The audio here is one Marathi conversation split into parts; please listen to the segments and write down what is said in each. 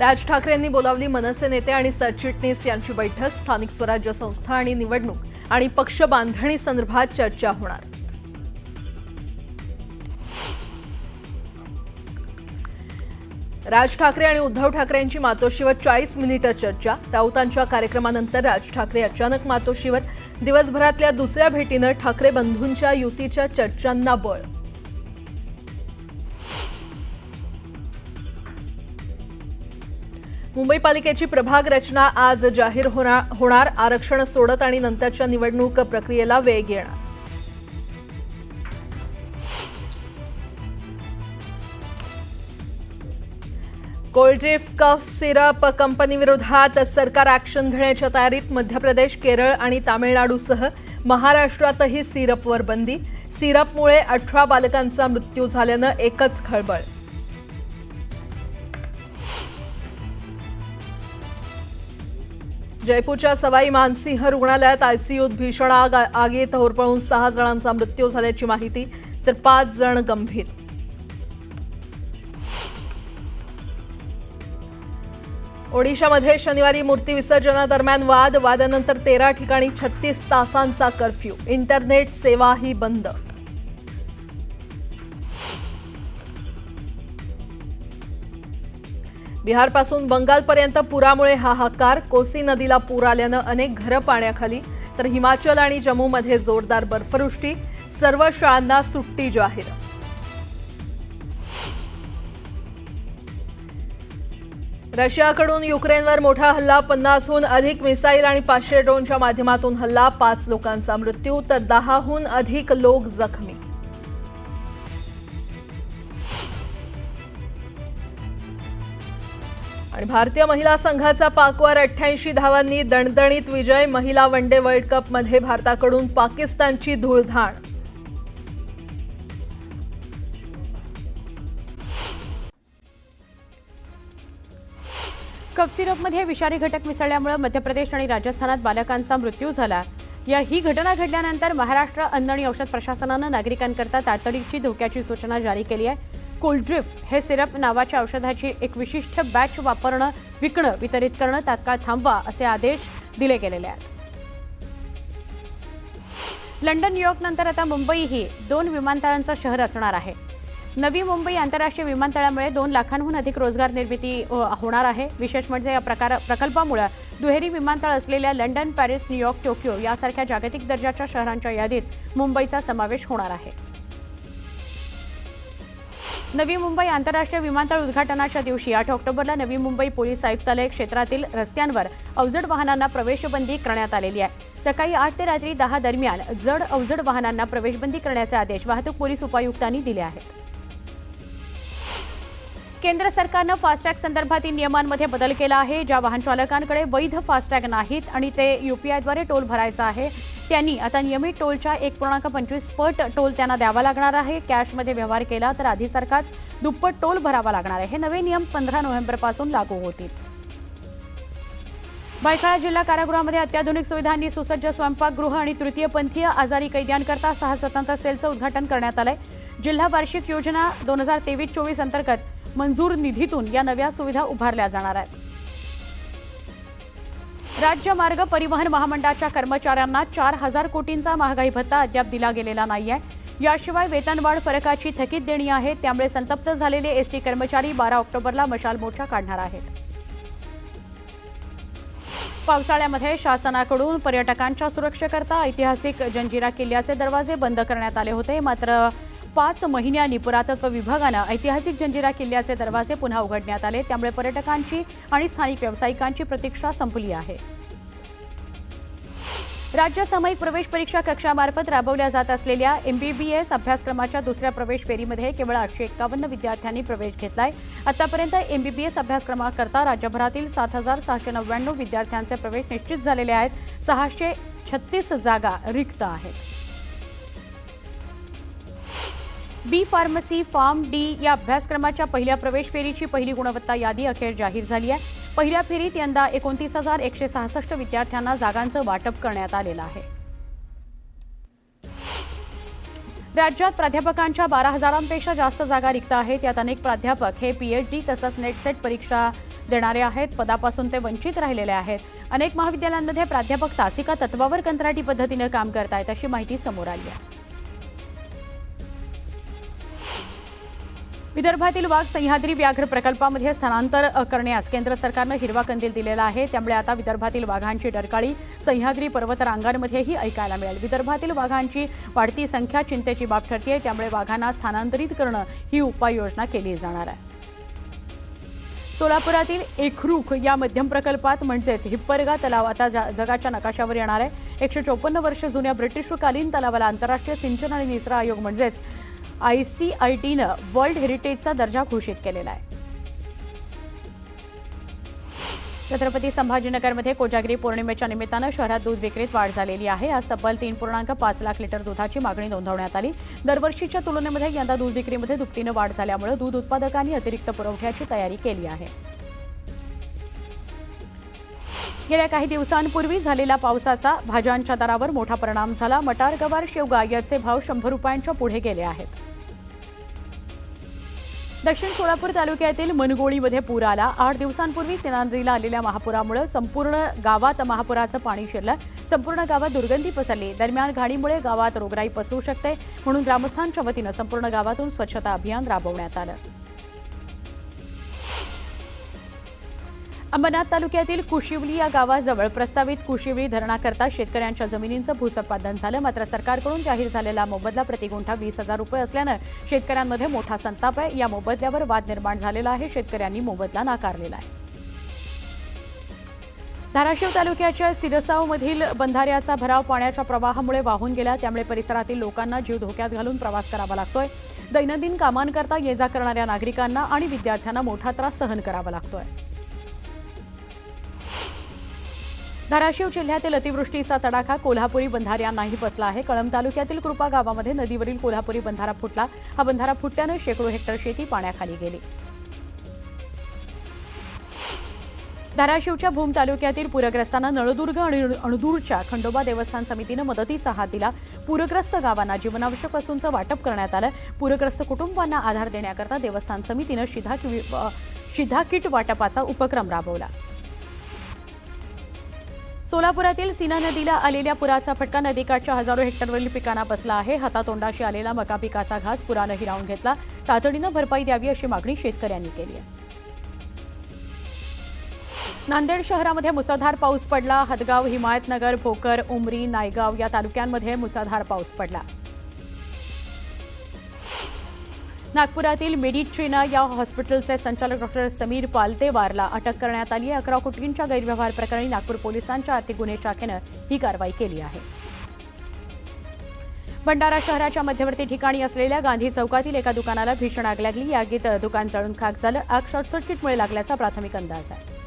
राज ठाकरेंनी बोलावली मनसे नेते आणि सरचिटणीस यांची बैठक। स्थानिक स्वराज्य संस्था आणि निवडणूक आणि पक्ष बांधणी संदर्भात चर्चा होणार। राज ठाकरे आणि उद्धव ठाकरेंची मातोश्रीवर 40 मिनिटे चर्चा। राऊतांच्या कार्यक्रमानंतर राज ठाकरे अचानक मातोश्रीवर। दिवसभरातल्या दुसऱ्या भेटीनं ठाकरे बंधूंच्या युतीच्या चर्चांना बळ। मुंबई पालिकेची प्रभाग रचना आज जाहीर होणार। आरक्षण सोडत आणि नंतरच्या निवडणूक प्रक्रियेला वेग येणार। कोल्ड्रिफ्ट कफ सिरप कंपनीविरोधात सरकार ॲक्शन घेण्याच्या तयारीत। मध्य प्रदेश, केरळ आणि तामिळनाडूसह महाराष्ट्रातही सिरपवर बंदी। सिरपमुळे 18 बालकांचा मृत्यू झाल्यानं एकच खळबळ। जयपूरच्या सवाई मानसिंह रुग्णालयात आयसीयूत भीषण आग। आगीत होरपळून 6 जणांचा मृत्यू झाल्याची माहिती, तर 5 जण गंभीर। ओडिशामध्ये शनिवारी मूर्ती विसर्जनादरम्यान वादानंतर 13 ठिकाणी 36 तासांचा कर्फ्यू। इंटरनेट सेवाही बंद। बिहारपासून बंगालपर्यंत पुरामुळे हाहाकार। कोसी नदीला पूर आल्यानं अनेक घरं पाण्याखाली, तर हिमाचल आणि जम्मूमध्ये जोरदार बर्फवृष्टी। सर्व शाळांना सुट्टी जाहीर। रशियाकडून युक्रेनवर मोठा हल्ला। 50हून अधिक मिसाईल आणि 500 ड्रोनच्या माध्यमातून हल्ला। 5 लोकांचा मृत्यू, तर 10हून अधिक लोक जखमी। आणि भारतीय महिला संघाचा पाकवर 88 धावांनी दणदणीत विजय। महिला वनडे वर्ल्ड कपमध्ये भारताकडून पाकिस्तानची धूळधाण। कफ सिरपमध्ये विषारी घटक मिसळल्यामुळे मध्य प्रदेश आणि राजस्थानात बालकांचा मृत्यू झाला। ही घटना घडल्यानंतर महाराष्ट्र अन्न आणि औषध प्रशासनानं नागरिकांकरता तातडीची धोक्याची सूचना जारी केली आहे। कोल्ड्रिफ्ट हे सिरप नावाच्या औषधाची एक विशिष्ट बॅच विकणं वितरित करणं तात्काळ थांबवा असे आदेश दिले गेलेले आहेत। लंडन, न्यूयॉर्क नंतर आता मुंबई ही 2 विमानतळांचं शहर असणार आहे। नवी मुंबई आंतरराष्ट्रीय विमानतळामुळे 2 लाखांहून अधिक रोजगार निर्मिती होणार आहे। विशेष म्हणजे या प्रकल्पामुळे दुहेरी विमानतळ असलेल्या लंडन, पॅरिस, न्यूयॉर्क, टोकियो यासारख्या जागतिक दर्जाच्या शहरांच्या यादीत मुंबईचा समावेश होणार आहे। नवी मुंबई आंतरराष्ट्रीय विमानतळ उद्घाटनाच्या दिवशी 8 ऑक्टोबरला नवी मुंबई पोलीस आयुक्तालय क्षेत्रातील रस्त्यांवर अवजड वाहनांना प्रवेशबंदी करण्यात आलेली आहे। सकाळी 8 ते रात्री 10 दरम्यान अवजड वाहनांना प्रवेशबंदी करण्याचे आदेश वाहतूक पोलीस उपायुक्तांनी दिले आहेत। केंद्र सरकारनं फास्टॅग संदर्भातील नियमांमध्ये बदल केला आहे। ज्या वाहन चालकांकडे वैध फास्टॅग नाहीत आणि ते यूपीआयद्वारे टोल भरायचा आहे, त्यांनी आता नियमित टोलच्या 1.25 पट टोल त्यांना द्यावा लागणार आहे। कॅशमध्ये व्यवहार केला तर आधीसारखाच दुप्पट टोल भरावा लागणार आहे। हे नवे नियम 15 नोव्हेंबरपासून लागू होतील। भायखळा जिल्हा कारागृहामध्ये अत्याधुनिक सुविधांनी सुसज्ज स्वयंपाकगृह आणि तृतीयपंथीय आजारी कैद्यांकरता 6 स्वतंत्र सेलचं उद्घाटन करण्यात आलंय। जिल्हा वार्षिक योजना 2023-24 अंतर्गत मंजूर निधीतून या नव्या सुविधा उभारल्या जाणार आहेत। राज्य मार्ग परिवहन महामंडळाच्या कर्मचाऱ्यांना 4000 कोटींचा महागाई भत्ता अद्याप दिला गेलेला नाहीये। याशिवाय वेतनवाढ फरकाची थकीत देणी आहे। त्यामुळे संतप्त झालेले एसटी कर्मचारी 12 ऑक्टोबरला मशाल मोर्चा काढणार आहेत। पावसाळ्यामध्ये शासनाकडून पर्यटकांच्या सुरक्षेकरता ऐतिहासिक जंजिरा किल्ल्याचे दरवाजे बंद करण्यात आले होते। मात्र 5 महिन्यांनी पुरातत्व विभागानं ऐतिहासिक जंजिरा किल्ल्याचे दरवाजे पुन्हा उघडण्यात आले। त्यामुळे पर्यटकांची आणि स्थानिक व्यावसायिकांची प्रतीक्षा संपली आहे। राज्य सामायिक प्रवेश परीक्षा कक्षामार्फत राबवल्या जात असलेल्या MBBS अभ्यासक्रमाच्या दुसऱ्या प्रवेश फेरीमध्ये केवळ 851 विद्यार्थ्यांनी प्रवेश घेतलाय। आतापर्यंत MBBS अभ्यासक्रमाकरता राज्यभरातील 7699 विद्यार्थ्यांचे प्रवेश निश्चित झालेले आहेत। 636 जागा रिक्त आहेत। बी फार्मसी फार्म डी या अभ्यासक्रमाच्या पहिल्या प्रवेश फेरीची पहिली गुणवत्ता यादी अखेर जाहीर झाली आहे। पहिल्या फेरीत यंदा 29,166 विद्यार्थ्यांना जागांचं वाटप करण्यात आलेलं आहे। राज्यात प्राध्यापकांच्या 12,000पेक्षा जास्त जागा रिक्त आहेत. यात अनेक प्राध्यापक हे PhD तसंच नेट-सेट परीक्षा देणारे आहेत. पदापासून ते वंचित राहिलेले आहेत. अनेक महाविद्यालयांमध्ये प्राध्यापक तासिका तत्वावर कंत्राटी पद्धतीने काम करतायत अशी माहिती समोर आली आहे. विदर्भातील वाघ सह्याद्री व्याघ्र प्रकल्पामध्ये स्थलांतर करण्यास केंद्र सरकारनं हिरवा कंदील दिलेला आहे. त्यामुळे आता विदर्भातील वाघांची डरकाळी सह्याद्री पर्वतरांगांमध्येही ऐकायला मिळेल. विदर्भातील वाघांची वाढती संख्या चिंतेची बाब ठरते. त्यामुळे वाघांना स्थानांतरित करणं ही उपाययोजना केली जाणार आहे. सोलापुरातील एकरूख या मध्यम प्रकल्पात म्हणजेच हिप्परगा तलाव आता जगाच्या नकाशावर येणार आहे. 154 वर्ष जुन्या ब्रिटिशकालीन तलावाला आंतरराष्ट्रीय सिंचन आणि निचरा आयोग म्हणजेच ICITनं वर्ल्ड हेरिटेजचा दर्जा घोषित केलेला आहे. छत्रपती संभाजीनगरमध्ये कोजागिरी पौर्णिमेच्या निमित्तानं शहरात दूध विक्रीत वाढ झालेली आहे. आज तब्बल 3.5 लाख लिटर दुधाची मागणी नोंदवण्यात आली. दरवर्षीच्या तुलनेमध्ये यंदा दूध विक्रीमध्ये दुपटीनं वाढ झाल्यामुळे दूध उत्पादकांनी अतिरिक्त पुरवठ्याची तयारी केली आहे. गेल्या काही दिवसांपूर्वी झालेल्या पावसाचा भाज्यांच्या दरावर मोठा परिणाम झाला. मटार, गवार, शेवगा याचे भाव 100 रुपयांच्या पुढे गेले आहेत. दक्षिण सोलापूर तालुक्यातील मनगोळीमध्ये पूर आला. 8 दिवसांपूर्वी सीना नदीला आलेल्या महापुरामुळे संपूर्ण गावात महापुराचं पाणी शिरलं. संपूर्ण गावात दुर्गंधी पसरली. दरम्यान घाणीमुळे गावात रोगराई पसरू शकते म्हणून ग्रामस्थांच्या वतीनं संपूर्ण गावातून स्वच्छता अभियान राबवण्यात आलं. अंबरनाथ तालुक्यातील कुशिवली या गावाजवळ प्रस्तावित कुशिवली धरणाकरता शेतकऱ्यांच्या जमिनींचं भूसंपादन झालं. मात्र सरकारकडून जाहीर झालेला मोबदला प्रतिगुंठा 20,000 रुपये असल्यानं शेतकऱ्यांमध्ये मोठा संताप आहे. या मोबदल्यावर वाद निर्माण झालेला आहे. शेतकऱ्यांनी मोबदला नाकारलेला आहे. धाराशिव तालुक्याच्या सिरसावमधील बंधाऱ्याचा भराव पाण्याच्या प्रवाहामुळे वाहून गेला. त्यामुळे परिसरातील लोकांना जीव धोक्यात घालून प्रवास करावा लागतोय. दैनंदिन कामांकरता ये जा करणाऱ्या नागरिकांना आणि विद्यार्थ्यांना मोठा त्रास सहन करावा लागतोय. धाराशिव जिल्ह्यातील अतिवृष्टीचा तडाखा कोल्हापुरी बंधाऱ्यांनाही बसला आहे. कळंब तालुक्यातील कृपा गावामध्ये नदीवरील कोल्हापुरी बंधारा फुटला. हा बंधारा फुटल्यानं शेकडो हेक्टर शेती पाण्याखाली गेली. धाराशिवच्या भूम तालुक्यातील पूरग्रस्तांना नळदुर्ग आणि अणदूरच्या खंडोबा देवस्थान समितीनं मदतीचा हात दिला. पूरग्रस्त गावांना जीवनावश्यक वस्तूंचं वाटप करण्यात आलं. पूरग्रस्त कुटुंबांना आधार देण्याकरता देवस्थान समितीनं शिधा किट वाटपाचा उपक्रम राबवला. सोलापुरातील सीना नदीला आलेल्या पुराचा फटका नदीकाठच्या हजारो हेक्टरवरील पिकांना बसला आहे. हातातोंडाशी आलेला मका पिकाचा घास पुरानं हिरावून घेतला. तातडीनं भरपाई द्यावी अशी मागणी शेतकऱ्यांनी केली आहे. नांदेड शहरामध्ये मुसळधार पाऊस पडला. हदगाव, हिमायतनगर, भोकर, उमरी, नायगाव या तालुक्यांमध्ये मुसळधार पाऊस पडला. नागपुरातील मेडिट्रीना या हॉस्पिटलचे संचालक डॉक्टर समीर पालतेवारला अटक करण्यात आली आहे. 11 कोटींच्या गैरव्यवहार प्रकरणी नागपूर पोलिसांच्या आर्थिक गुन्हे शाखेनं ही कारवाई केली आहे. भंडारा शहराच्या मध्यवर्ती ठिकाणी असलेल्या गांधी चौकातील एका दुकानाला भीषण आग लागली. या आगीत दुकान जळून खाक झालं. आग शॉर्टसर्किटमुळे लागल्याचा प्राथमिक अंदाज आहे.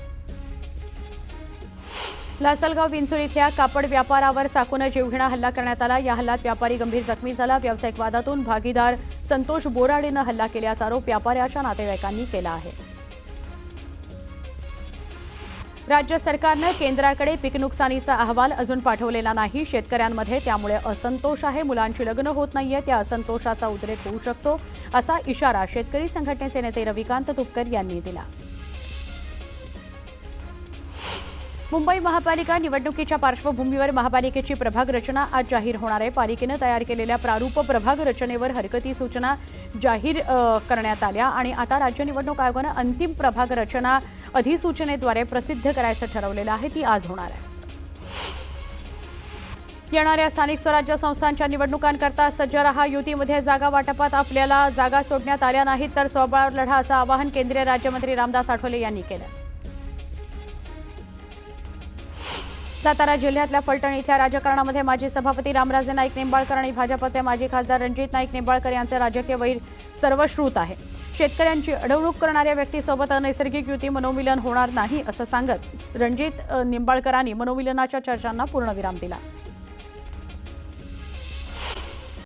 लासलगाव विंचूर इथल्या कापड व्यापारावर चाकूनं जीवघेणा हल्ला करण्यात आला. या हल्ल्यात व्यापारी गंभीर जखमी झाला. व्यावसायिक वादातून भागीदार संतोष बोराडेनं हल्ला केल्याचा आरोप व्यापाऱ्याच्या नातेवाईकांनी केला आहे. राज्य सरकारनं केंद्राकडे पीक नुकसानीचा अहवाल अजून पाठवलेला नाही. शेतकऱ्यांमध्ये त्यामुळे असंतोष आहे. मुलांची लग्न होत नाहीये. त्या असंतोषाचा उद्रेक होऊ शकतो असा इशारा शेतकरी संघटनेचे नेते रविकांत तुपकर यांनी दिला. मुंबई महापालिका निवडणुकीच्या पार्श्वभूमीवर महापालिकेची प्रभाग रचना आज जाहीर होणार आहे. पालिकेनं तयार केलेल्या प्रारूप प्रभाग रचनेवर हरकती सूचना जाहीर करण्यात आल्या आणि आता राज्य निवडणूक आयोगानं अंतिम प्रभाग रचना अधिसूचनेद्वारे प्रसिद्ध करायचं ठरवलेलं आहे. ती आज होणार आहे. येणाऱ्या स्थानिक स्वराज्य संस्थांच्या निवडणुकांकरता सज्ज रहा. युतीमध्ये जागा वाटपात आपल्याला जागा सोडण्यात आल्या नाहीत तर स्वबळावर लढा असं आवाहन केंद्रीय राज्यमंत्री रामदास आठवले यांनी केलं. सातारा जिल्ह्यातल्या फलटण इथल्या राजकारणामध्ये माजी सभापती रामराजे नाईक निंबाळकर आणि भाजपचे माजी खासदार रणजित नाईक निंबाळकर यांचे राजकीय वैर सर्वश्रुत आहे. शेतकऱ्यांची अडवणूक करणाऱ्या व्यक्तीसोबत अनैसर्गिक युती मनोमिलन होणार नाही असं सांगत रणजित निंबाळकरांनी मनोमिलनाच्या चर्चांना पूर्णविराम दिला.